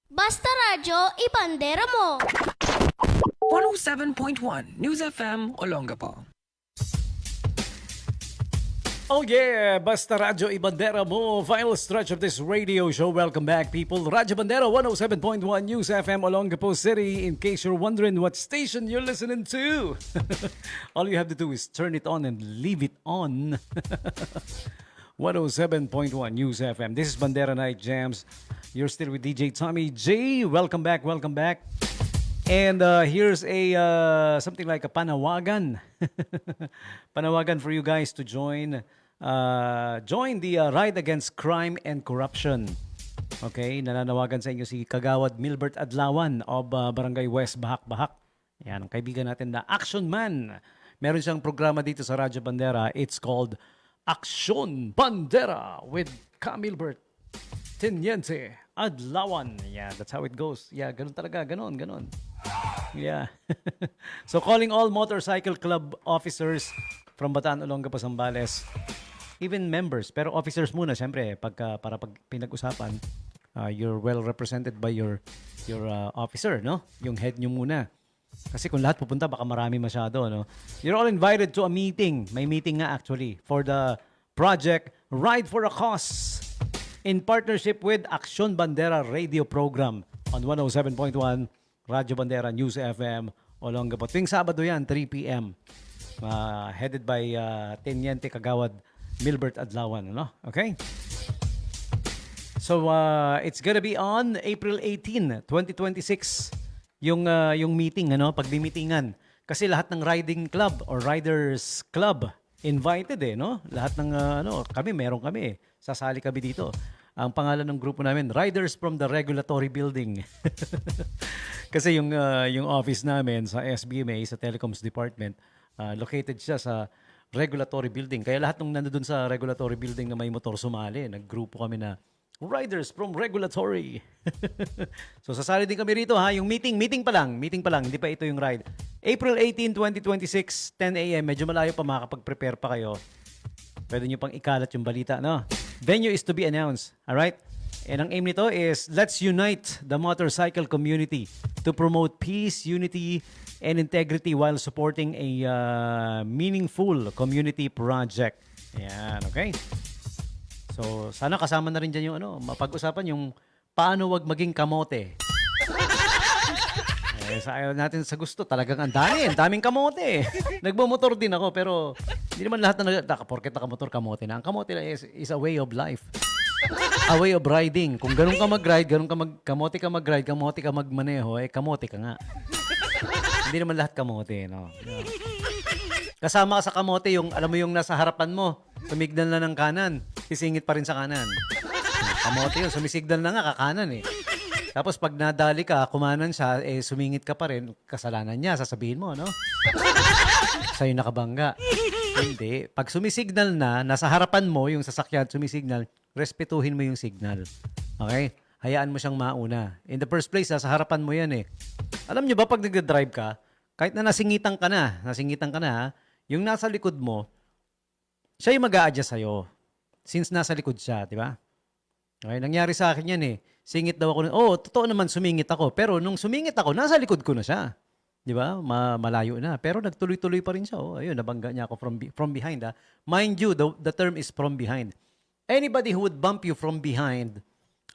Basta Radyo, ibandera mo! 107.1 News FM Olongapo. Oh yeah, Basta Radyo Ibandera mo. Final stretch of this radio show. Welcome back, people. Radyo Bandera 107.1 News FM Olongapo City. In case you're wondering what station you're listening to, all you have to do is turn it on and leave it on. 107.1 News FM. This is Bandera Night Jams. You're still with DJ Tommy J. Welcome back, welcome back. And here's a something like a panawagan. Panawagan for you guys to join the Ride Against Crime and Corruption. Okay, nananawagan sa inyo si Kagawad Milbert Adlawan of Barangay West Bahak-Bahak. Yan, ang kaibigan natin na Action Man. Meron siyang programa dito sa Radyo Bandera. It's called Action Bandera with Camilbert Teniente Adlawan. Yeah, that's how it goes. Yeah, ganun talaga. Ganon. Yeah. So calling all motorcycle club officers from Bataan, Olongapo, Zambales, even members, pero officers muna, syempre, para pag pinag-usapan, you're well represented by your officer, no? Yung head nyo muna. Kasi kung lahat pupunta, baka marami masyado, no? You're all invited to a meeting. May meeting nga actually for the project Ride for a Cause in partnership with Action Bandera Radio Program on 107.1 Radyo Bandera News FM Olongapo. Tuwing Sabado yan, 3 p.m. Headed by Teniente Kagawad Milbert Adlawan. No? Okay? So, it's gonna be on April 18, 2026. Yung meeting, pagbimeetingan. Kasi lahat ng riding club or riders club invited no? Lahat ng meron kami. Sasali kami dito. Ang pangalan ng grupo namin, Riders from the Regulatory Building. Kasi yung office namin sa SBMA, sa Telecoms Department, located siya sa Regulatory Building. Kaya lahat ng nandoon sa Regulatory Building na may motor sumali, naggrupo kami na Riders from Regulatory. So sasali din kami rito ha. Yung meeting pa lang. Hindi pa ito yung ride. April 18, 2026, 10 a.m. Medyo malayo pa, makakapag-prepare pa kayo. Pwede nyo pang ikalat yung balita, no? Venue is to be announced, alright? And ang aim nito is, let's unite the motorcycle community to promote peace, unity, and integrity while supporting a meaningful community project. Ayan, okay? So, sana kasama na rin dyan yung mapag-usapan yung paano wag maging kamote. Sa ayaw natin sa gusto, talagang ang daming kamote. Nagmamotor din ako, pero hindi naman lahat porket nakamotor kamote na. Ang kamote na is a way of life. A way of riding. Kung ganun ka mag-ride, kamote ka mag-ride, kamote ka magmaneho, kamote ka nga. Hindi naman lahat kamote, no? Kasama ka sa kamote, alam mo yung nasa harapan mo, sumigdal na ng kanan, sisingit pa rin sa kanan. Kamote yun, sumisigdal na nga, kakanan Tapos pag nadali ka, kumanan siya, sumingit ka pa rin, kasalanan niya, sasabihin mo, no? Sa'yo nakabangga. Hindi. Pag sumisignal na, nasa harapan mo, yung sasakyan sumisignal, respetuhin mo yung signal. Okay? Hayaan mo siyang mauna. In the first place, nasa harapan mo yan Alam niyo ba, pag nagdadrive ka, kahit na nasingitan ka na, yung nasa likod mo, siya yung mag-a-adjust sa'yo. Since nasa likod siya, di ba? Okay, nangyari sa akin yan Singit daw ako. Totoo naman sumingit ako. Pero nung sumingit ako, nasa likod ko na siya. Di ba? Malayo na. Pero nagtuloy-tuloy pa rin siya. Ayun, nabangga niya ako from behind. Mind you, the term is from behind. Anybody who would bump you from behind,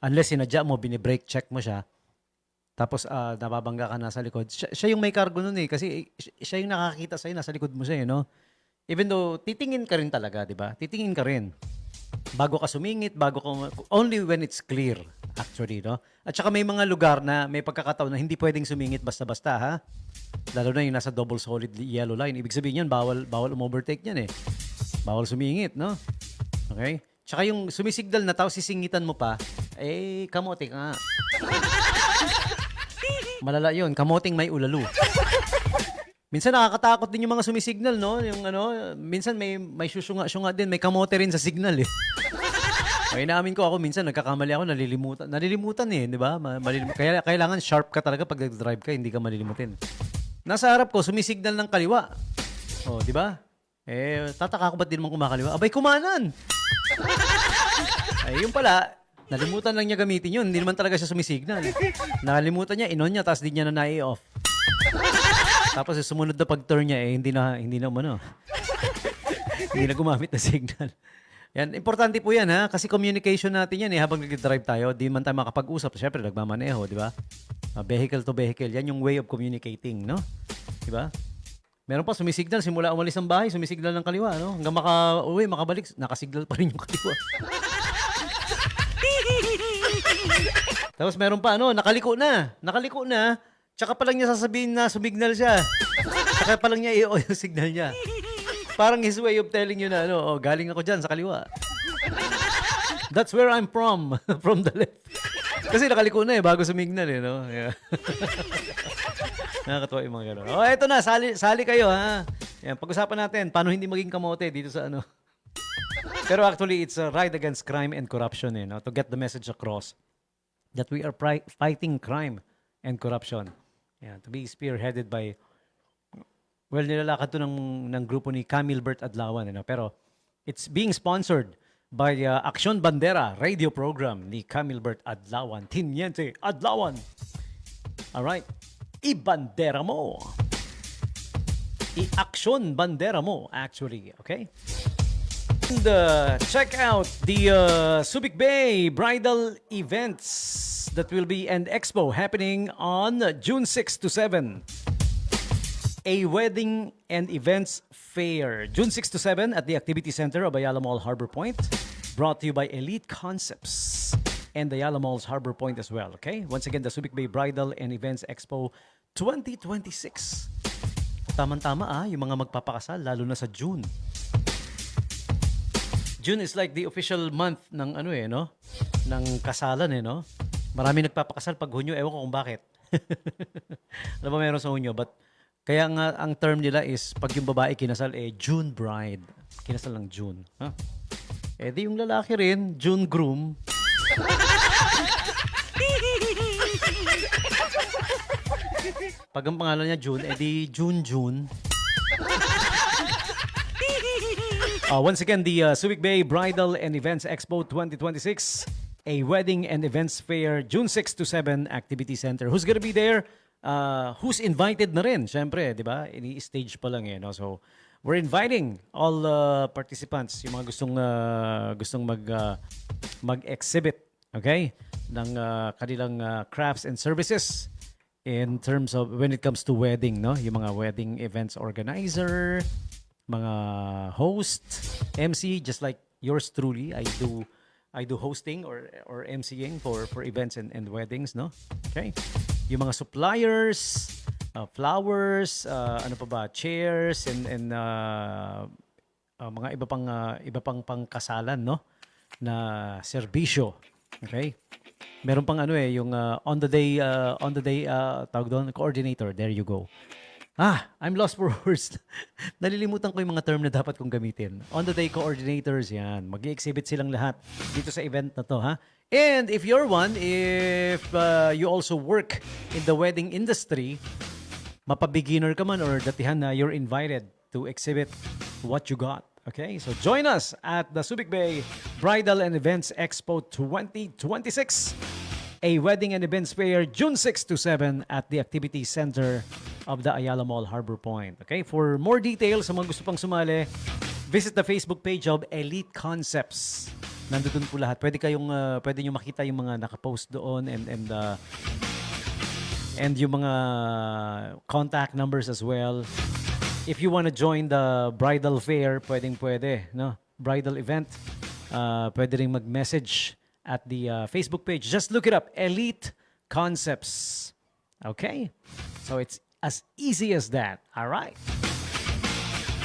unless sinadya mo, binibrake check mo siya, tapos nababangga ka nasa likod, siya yung may cargo nun Kasi siya yung nakakita sa'yo, nasa likod mo siya no? Even though, titingin ka rin talaga, di ba? Titingin ka rin. Bago ka sumingit, only when it's clear, actually, no? At saka may mga lugar na may pagkakataon na hindi pwedeng sumingit basta-basta, ha? Lalo na yung nasa double solid yellow line. Ibig sabihin yan, bawal umovertake yan Bawal sumingit, no? Okay? Tsaka yung sumisignal na tao, sisingitan mo pa, kamote ka nga. Malala yun, kamoting may ulalo. Minsan nakakatakot din yung mga sumisignal, no? Yung minsan may syunga din, may kamote rin sa signal Okay, naamin ko ako minsan nagkakamali ako, nalilimutan di ba? Kaya kailangan sharp ka talaga pag nag-drive ka, hindi ka malilimutin. Nasa harap ko sumisignal ng kaliwa. Di ba? Tataka ko ba't di naman kumakaliwa? Abay, kumanan! Ay, yung pala, Nalimutan lang niya gamitin yun. Hindi naman talaga siya sumisignal. Nakalimutan niya, inon niya, tapos di niya na nai-off. Tapos yung sumunod na pag-turn niya, hindi na hindi na gumamit na signal. Yan, importante po yan ha, kasi communication natin yan habang nag-drive tayo, di man tayo makapag-usap. Siyempre, nagmamaneho, di ba? Vehicle to vehicle, yan yung way of communicating, no? Di ba? Meron pa, sumisignal, simula umalis ng bahay, sumisignal ng kaliwa, no? Hanggang makauwi, makabalik, nakasignal pa rin yung kaliwa. Tapos meron pa, nakaliko na, tsaka pa lang niya sasabihin na sumignal siya. Tsaka pa lang niya i-o yung signal niya. Parang his way of telling you na, galing ako dyan sa kaliwa. That's where I'm from, from the left. Kasi nakaliko na bago sumignal no? Yeah. Nakakatawa yung mga gano'n. Eto na, sali kayo ha. Yan, pag-usapan natin, paano hindi maging kamote dito sa Pero actually, it's a ride against crime and corruption to get the message across that we are fighting crime and corruption. Yeah, to be spearheaded by, well, nilalakad to ng grupo ni Camille Bert Adlawan. Pero it's being sponsored by Aksyon Bandera radio program ni Camille Bert Adlawan. Tiniente Adlawan. Alright. I-bandera mo. I-aksyon bandera mo, actually. Okay? And check out the Subic Bay bridal events that will be an expo happening on June 6 to 7. A wedding and events fair. June 6 to 7 at the Activity Center of Ayala Mall Harbor Point. Brought to you by Elite Concepts and the Ayala Mall's Harbor Point as well. Okay? Once again, the Subic Bay Bridal and Events Expo 2026. Tama-tama yung mga magpapakasal, lalo na sa June. June is like the official month ng ng kasalan Marami nagpapakasal pag Hunyo, ewan ko kung bakit. Alam mo meron sa Hunyo, but kaya nga ang term nila is pag yung babae kinasal June bride. Kinasal ng June, di yung lalaki rin, June groom. Pag ang pangalan niya June, di June. Once again, the Subic Bay Bridal and Events Expo 2026, a wedding and events fair, June 6 to 7, Activity Center. Who's gonna be there? Who's invited na rin? Siyempre, di ba? Ini-stage pa lang So, we're inviting all participants, yung mga gustong mag-exhibit, okay? Ng kanilang crafts and services in terms of when it comes to wedding, Yung mga wedding events organizer, mga host, MC, just like yours truly. I do hosting or MCing for events and weddings, Okay? Yung mga suppliers, flowers, chairs and mga iba pang pangkasalan, na serbisyo. Okay? Meron pang yung on the day tawag doon, coordinator. There you go. I'm lost for words. Nalilimutan ko yung mga term na dapat kong gamitin. On the day coordinators, yan. Mag-i-exhibit silang lahat dito sa event na to, And if you're one, if you also work in the wedding industry, mapa-beginner ka man or datihan na, you're invited to exhibit what you got. Okay? So join us at the Subic Bay Bridal and Events Expo 2026. A wedding and events fair, June 6 to 7 at the Activity Center of the Ayala Mall Harbor Point. Okay? For more details, sa mga gusto pang sumali, visit the Facebook page of Elite Concepts. Nandun po lahat. Pwede nyo makita yung mga nakapost doon and yung mga contact numbers as well. If you want to join the bridal fair, pwede, bridal event, pwede rin mag-message at the Facebook page. Just look it up, Elite Concepts. Okay? So it's as easy as that. All right?